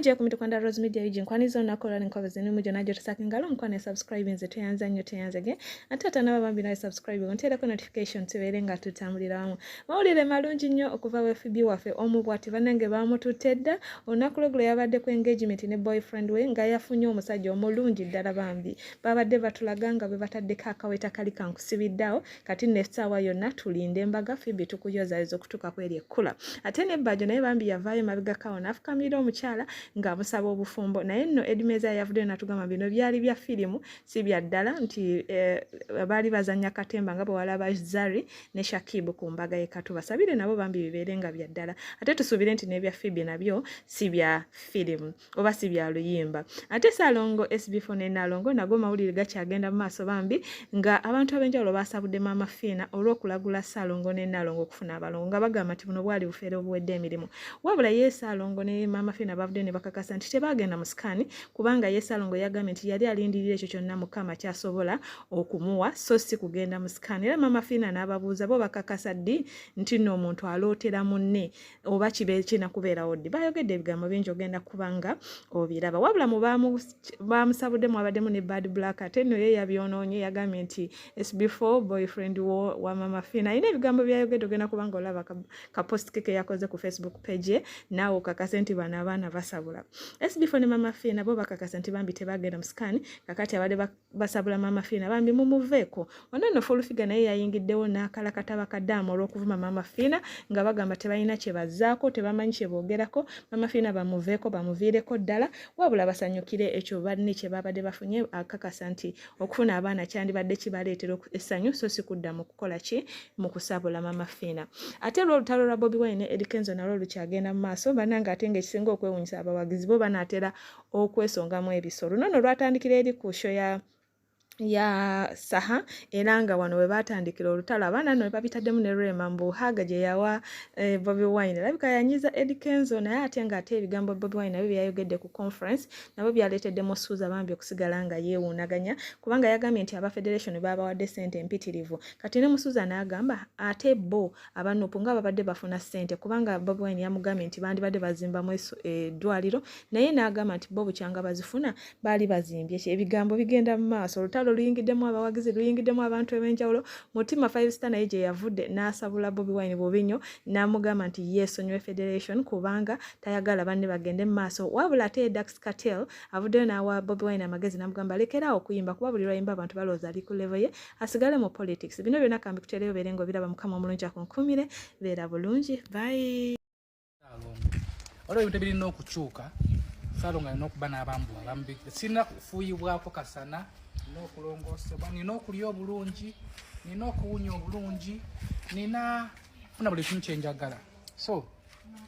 Muje kumitokanda Rose Media yiji nkwanizo nakola nkobaze ni muje najo tusaka ngalo nkwane subscribe nze tuyanza nnyo tuyanzage atata nabambi na subscribe ontera ko notification tuberenga tutambulira wamu mawulire malungi nnyo okuva we Pheobe wafe omubwati banange bamututedda onakulogulo yabadde ku engagement ne boyfriend we nga yafunye omusajja omulungi ddala bambi babadde batulaganga bwe batadde kakaweta kali kankusibiddawo kati nessawa yonna tulinde embaga Pheobe tukuyoza ezo kutuka kweri ekkula ate ne bajo naye bambi yavaayo mabiga kawo nafukamira omukyala nga musaba obufumbo naye nno Eddy Kenzo yavudde natugamba bino byali bya filimu si bya ddala nti bali bazanya katemba nga bwalaba Zari ne Shakibu ku mbaga y'ekatu basabire nabo bambi biberenga bya ddala ate tusubire nti ne bya Pheobe nabyo si bya filimu oba si bya luyimba ate Scan.Olutalo ne Nalongo nago mawulire gakyagenda mu maaso bambi nga abantu abenjawulo basabudde Mama Phina olw'okulagula Scan.Olutalo ne Nalongo okufuna abalongo nga bagamba nti buno bwali bufeere obuwedde emirimu wabula ye Scan.Olutalo ne Mama Phina bavudde ne bakakasa nti tebagenda mu Scan kubanga ye Scan.Olutalo yagambye nti yali alindirira ekyo kyonna Mukama kyasobola okumuwa so si kugenda mu Scan era Mama Phina n'ababuuza bo bakakasa ddi nti nno omuntu alootera munne oba kibe kinakubeerawo ddi bayogedde ebigambo bingi ogenda kubanga obiraba wabula mu bamusabudde mwabaddemu ne Bad Black ate nno ye yabyonoonye yagambye nti SB4 boyfriend wa Mama Phina ayina ebigambo byayogedde ogenda kubanga olaba ka post ke yakoze ku Facebook page ye naawe okakase nti bano abaana basabula SB4 ne Mama Phina bo bakakasa nti bambi tebagenda mu Scan kakati abadde basabula Mama Phina bambi mumuveeko ono nno Fulufiga naye yayingiddewo n'akala kataba kaddamu olw'okuvuma Mama Phina nga bagamba tebalina kye bazzaako tebamanyi kye boogerako Mama Phina bamuveeko bamuviireko ddala wabula basanyukire ekyo banne kye babadde bafunye akakasa nti okufuna abaana kyandibadde kibaleetera essanyu so si kudda mu kukola ki mu kusabula Mama Phina ate olutalo lwa Bobi Wine ne Eddy Kenzo nalwo lukyagenda mu maaso bananga ate ng'ekisinga okwewunyisa abawagizi bo banaatera okwesongamu ebisolo nono lwatandikira eri ku show ya saha era nga wano we batandikira olutalo abaana nno babitaddemu ne Rema Mbuhaga gye yawa Bobi Wine labika yanyiza Eddy Kenzo naye ate nga ate ebigambo Bobi Wine nabyo byayogedde ku conference nabo byaleeteddemu osuuza bambi okusigala nga yeewuunaganya kubanga yagambye nti aba federation babawadde ssente empitirivu kati ne Musuuza n'agamba ate bo abanupu nga babadde bafuna ssente kubanga Bobi Wine yamugambye nti bandibadde bazimbamu eddwaliro naye n'agamba nti bo bukyanga bazifuna baali bazimbye ebigambo bigenda mu maaso luyingiddemu abawagizi luyingiddemu abantu eb'enjawulo Mutima 5 Star naye gye yavudde n'asabula Bobi Wine bubinyo n'amugamba nti yeesonyiwe federation kubanga tayagala banne bagende mu maaso wabula ate Dax Cartel avuddeyo n'awa Bobi Wine amagezi n'amugamba lekeraawo okuyimba kuba buli lwayimba abantu balowooza ali ku level ye asigale mu politics bino byonna kambi kutereyo beerenga obiraba Mukama omulungi akunkumire beera bulungi bye olwo ebintu birina okukyuka Scan.Olutalo alina okuba n'abambu abambi sirina kufuuyibwako kasana nina okulongoosebwa nina okulya obulungi nina okuwunya obulungi nina funa buli kimu kyenjagala so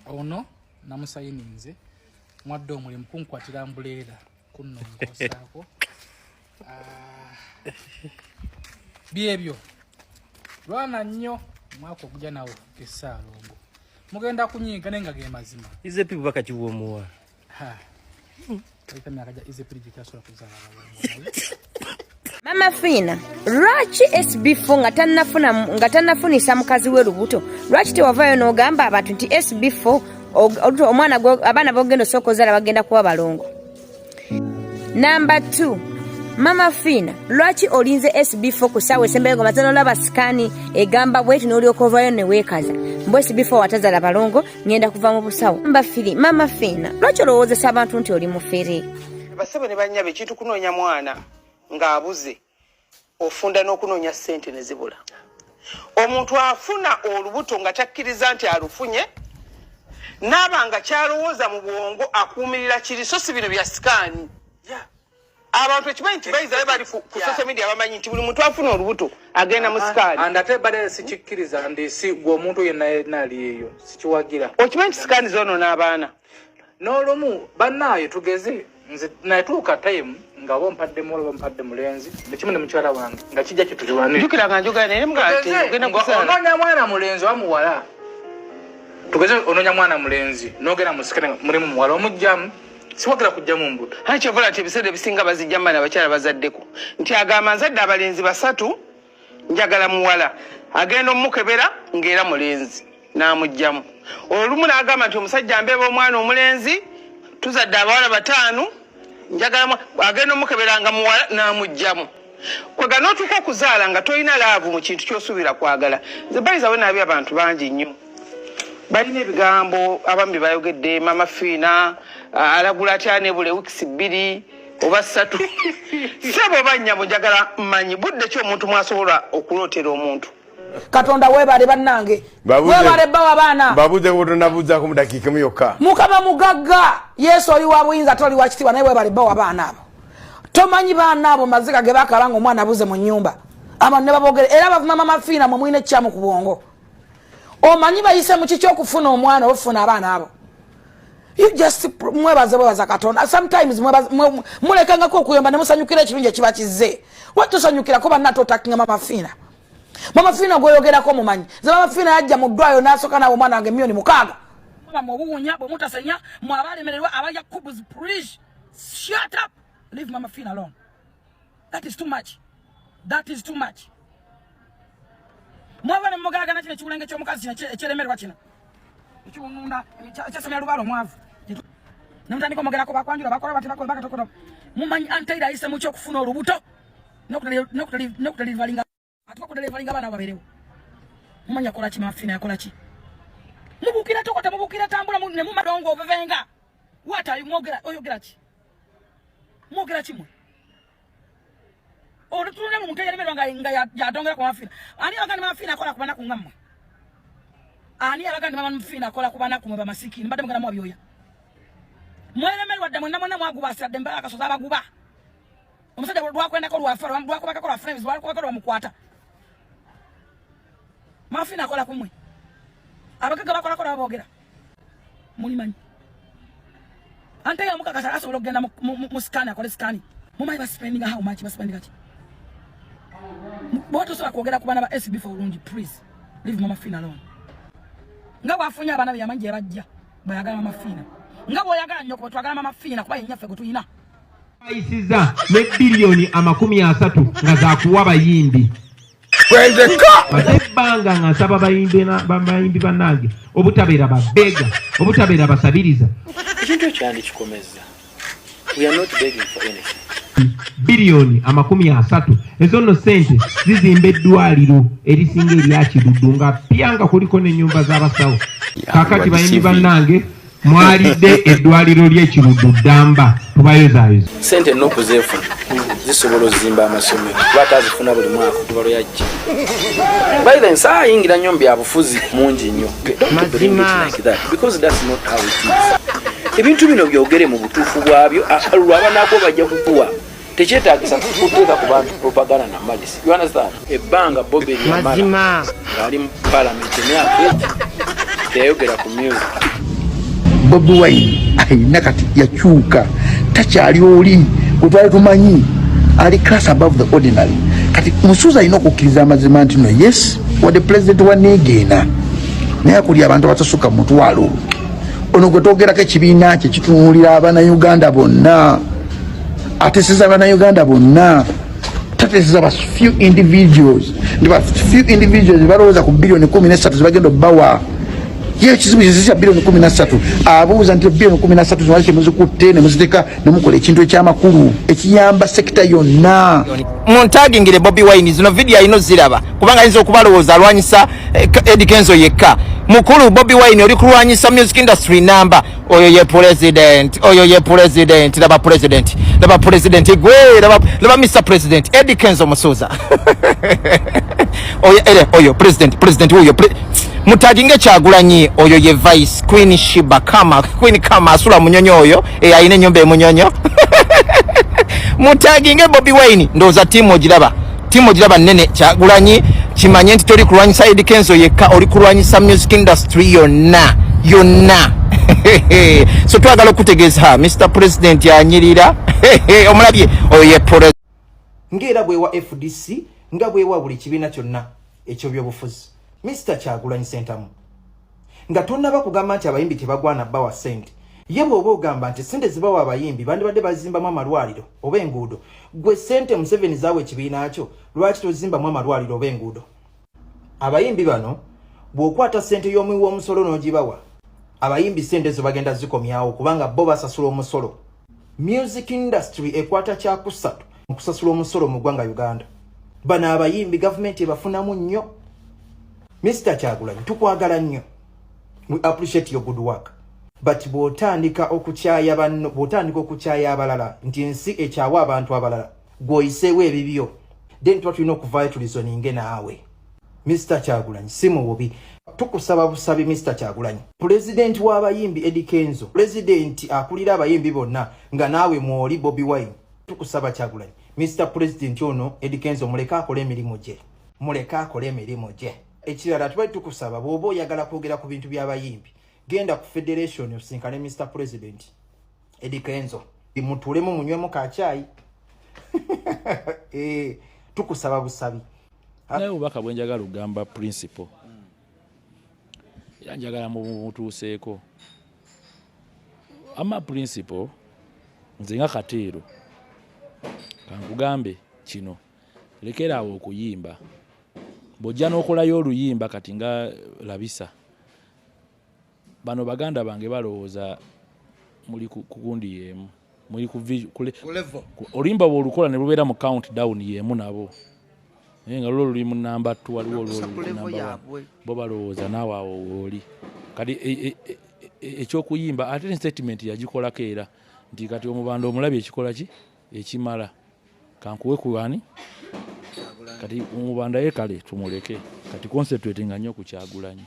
ono namusayininze mwadde omulimu kunkwatira mbuleera kunnongoosaako byebyo lwana nnyo mwaka ogujja nawe Scan.Olutalo mugenda kunyiga naye nga ge mazima ize pipu bakakiwomuwa Mama Phina, lwaki SB4 nga tannafunisa mukazi we lubuto? Lwaki tewavaayo n'ogamba abantu nti SB4 omwana abaana b'ogenda osooka ozaala bagenda kuba balongo? Number 2, Mama Phina, lwaki olinze SB4 ku ssaawa esembayo ng'omaze n'olaba Scan egamba bweti n'olyoka ovaayo ne weekaza mbwe SB4 watazaala balongo ngenda kuva mu busawo? Mama Phina, lwaki olowoozesa abantu nti oli mufere? Basebe ne bannyabe ekintu kunoonya mwana ng'abuze ofunda n'okunoonya ssente ne zibula. Omuntu afuna olubuto nga takkiriza nti alufunye n'aba nga kyalowooza mu bwongo akuumirira kiri so si bino bya Scan. Abantu ekimanyi nti bayizayo bali ku social media bamanyi nti buli muntu afuna olubuto agenda mu Scan. Ate badde sikikkiriza ndi si gwe omuntu yenna ali eyo sikiwagira. Okimanyi nti Scan zoono n'abaana n'olumu bannaayo tugeze nze natuuka time nga bompadde muwala bampadde mulenzi nekimu ne mukyala wange nga kijja kitulwanira jukira nga njogera naye mugati ogenda kusala ononya mwana mulenzi wa muwala tugeze ononya mwana mulenzi n'ogenda mu Scan mulimu muwala omujjamu siwagira kujjamu mbuto hani kyovola nti ebiseera ebisinga bazijjamu abakyala bazaddeko nti agamba nzadde abalenzi 3 njagala muwala agenda omukebera ng'era mulenzi n'amujjamu olumu n'agamba nti omusajja mbeeba omwana omulenzi tuzadde abawala 5 njagala agenda omukeberanga muwala n'amugjamu kwegana otuuka okuzaala nga tolina laavu mu kintu ky'osuubira kwagala nze bayizawe naabi abantu bangi nnyo balina ebigambo abamu bayogedde mama Phina alagula atya nebule wiikisi 2 oba 3 sebo bannyabo njagala mmanyi budde ki omuntu mwasobola okulootera omuntu Katonda webale bannange webale bawa baana babuze kutonabuza ku mudakiika mu yokka mukama mugagga Yesu oli wa buyinza toli wa kitiibwa naye webale bawa baana abo tomanyi baana abo maziga ge bakalanga omwana abuze mu nnyumba aba ne babogere era bavuma mama Phina mu mwine kyamu ku bwongo omanyi bayise mu kiki okufuna omwana ofuna abaana abo you just mwebaze Katonda sometimes mulekangako okuyomba ne musanyukira ekirungi ekiba kizze watusanyukira ko banna totakinga mama Phina Mama Phina goyogerako mumanyi. Ze Mama Phina yajja mu ddwayo n'asooka nawo omwana wange milioni 6. Mama obuwunya bwe mutasenya mwabalemererwa abaja kubuzi please shut up. Leave Mama Phina alone. That is too much. That is too much. Mwabale mugalaga na kino kiwulenge ky'omukazi kino ekyeremerwa kino. Ekiwununda ekyasemya lubalo mwavu. Namutandika omogerako bakwanjula bakola bati bakola bakatokola. Mumanyi antaira ayise mu ky'okufuna olubuto. Nokutalivalinga atuko delivery abana baberewo mumanya kola ki Mama Phina yakola ki mubukira tokota mubukira tambula ne mu madongo obevenga what are you oyogera ki mogera kimwe olutulune mu muteye lemerwa nga ya dongera kwa Mama Phina ani abagani Mama Phina akola kubana kungamma ani abagani Mama Phina akola kubana kumwe bamasiki mbadde mugana mu abyoya mwelemerwa ddamwe namwe mwagubasa demba akasoza abaguba omusajja lwakwenda ko lwafara lwakubaka ko lwaframes lwakubaka ko lwamukwata Mama Phina akola kumwe abagaga bakola ko babogera mulimanyi ante ya mukakasa asobola okugenda mu scan akola scan mumanyi spending how much spending ati boto so akwogera kubana ba SB4 ulungi please leave Mama Phina alone nga bafunya abana byamanyi bajja bayagala Mama Phina nga boyagala nnyo ko twagala Mama Phina kuba yenyaffe gutuyina ayisiza ne bilioni 30 nga zakuwa bayimbi kwendeka batebanga nga nsaba bayimbi bannange obutabeera babega obutabeera basabiriza ekintu kyandi kikomeza we are not begging for anything bilioni 30 ezo nno sente zizimba eddwaliro erisinga eryakiduddu nga pyanga kuliko n'ennyumba z'abasawo kaakati bayimbi bannange mwalidde eddwaliro ly'ekiruddu ddamba tubayozaayoza sente n'okuzefuna zisobola ozimba amasomero lwatazifuna buli mwaka okubalo yajja by then saa yingira nnyo byabufuzi mungi nnyo because that's not how it is ebintu bino byogere mu butuufu bwabyo lwabanako bajja kukuwa tekyetaagisa kuteeka ku bantu propaganda na malisi you understand ebbanga Bobi eryamala ng'ali mu palamenti emyaka egi teyayogera ku music Bobi Wine ayina kati yakyuka takyali oli gwe twali tumanyi ali class above the ordinary kati musuza alina okukkiriza amazima nti no yes wadde president wa negeena naye akuli abantu abatasuka mutwalo ono gwe twogerako ekibiina kye kitunuulira abannayuganda bonna ateseza abannayuganda bonna tateseza ba few individuals balowooza ku bilioni 13 zibagenda obbawa ye kizibu kizisya bilioni 13 abuuza nti bilioni 13 zimalike muzikutte ne muziteka ne mukola ekintu ekyamakulu ekiyamba sekita yonna muntagingire Bobi Wine zino video ino ziraba kubanga yinza okubalowooza alwanyisa Eddy Kenzo yekka mukulu Bobi Wine oli kulwanyisa music industry number oyo ye president laba president gwe laba Mr President Eddy Kenzo Mesiah oyo president oyo mutaginge Kyagulanyi oyo ye vice queen Shiba queen kama asula munyonyo oyo ayine nyombe munyonyo mutaginge Bobi Wine ndoza timu ogiraba nene Kyagulanyi kimanye nti toli kulwanyisa Eddy Kenzo yekka oli kulwanyisa music industry yonna so twagala okutegeeza Mr President yanyirira omulabye oyo ye president ngera bwewa FDC nga bwewa buli kibiina kyonna ekyo byobufuzi Mr Kyagulanyi Sentamu nga tonnaba kugamba nti abayimbi tebagwana bawa sente ye bw'oba ogamba nti sente zibawa abayimbi bandibadde bazimbamu amalwaliro oba enguudo gwe sente Museveni zaawe ekibiina kyo lwaki tozimbamu amalwaliro oba enguudo abayimbi bano bw'okwata sente y'omuwi w'omusolo n'ogibawa abayimbi sente zo bagenda zikomyawo kubanga bo basasula omusolo. Music industry ekwata kyakusatu okusasula omusolo mu ggwanga Uganda. Bano abayimbi gavumenti ebafunamu nnyo. Mr. Kyagulanyi tukwagala nnyo. We appreciate your good work. But bw'otandika okukyaya banno, bw'otandika okukyaya abalala nti ensi ekyawa abantu abalala gw'oyiseewo ebibyo, then tuba tulina okuvaayo tulizoninge naawe. Mr. Kyagulanyi si mu bubi. Tukusaba busabi Mr. Kyagulanyi. President w'abayimbi Eddy Kenzo, President akulira abayimbi bonna nga naawe mwoli Bobi Wine. Tukusaba Kyagulanyi. Mr. President ono Eddy Kenzo muleka akole emirimu gye. Muleka akole emirimu gye. Ekirala tuba tukusaba bw'oba oyagala kwogera ku bintu by'abayimbi, genda ku Federation osinkane Mr. President Eddy Kenzo. Mutulemu munywemu kacaayi. Tukusaba busabi. Naye obubaka bwe njagala ogamba principle. Njagala mutuuseeko. Ama principle nze nga Kateero kankugambe kino. Lekeraawo okuyimba. Bw'ojja n'okolayo oluyimba kati nga Labisa. Bano baganda bange balowooza muli ku kugundi yemu. Muli ku level. Oluyimba bw'olukola ne lubeera mu countdown yemu nabo. Nga lwo luli mu namba 2 waliwo namba 1. Bo balowooza naawe awo oli. Kati ekyokuyimba ate statement yagikolako era nti kati omubanda omulabi ekikola ki ekimala kankuwe kuwani kati omubanda ye kale tumuleke kati concentrate nga nnyo ku Kyagulanyi.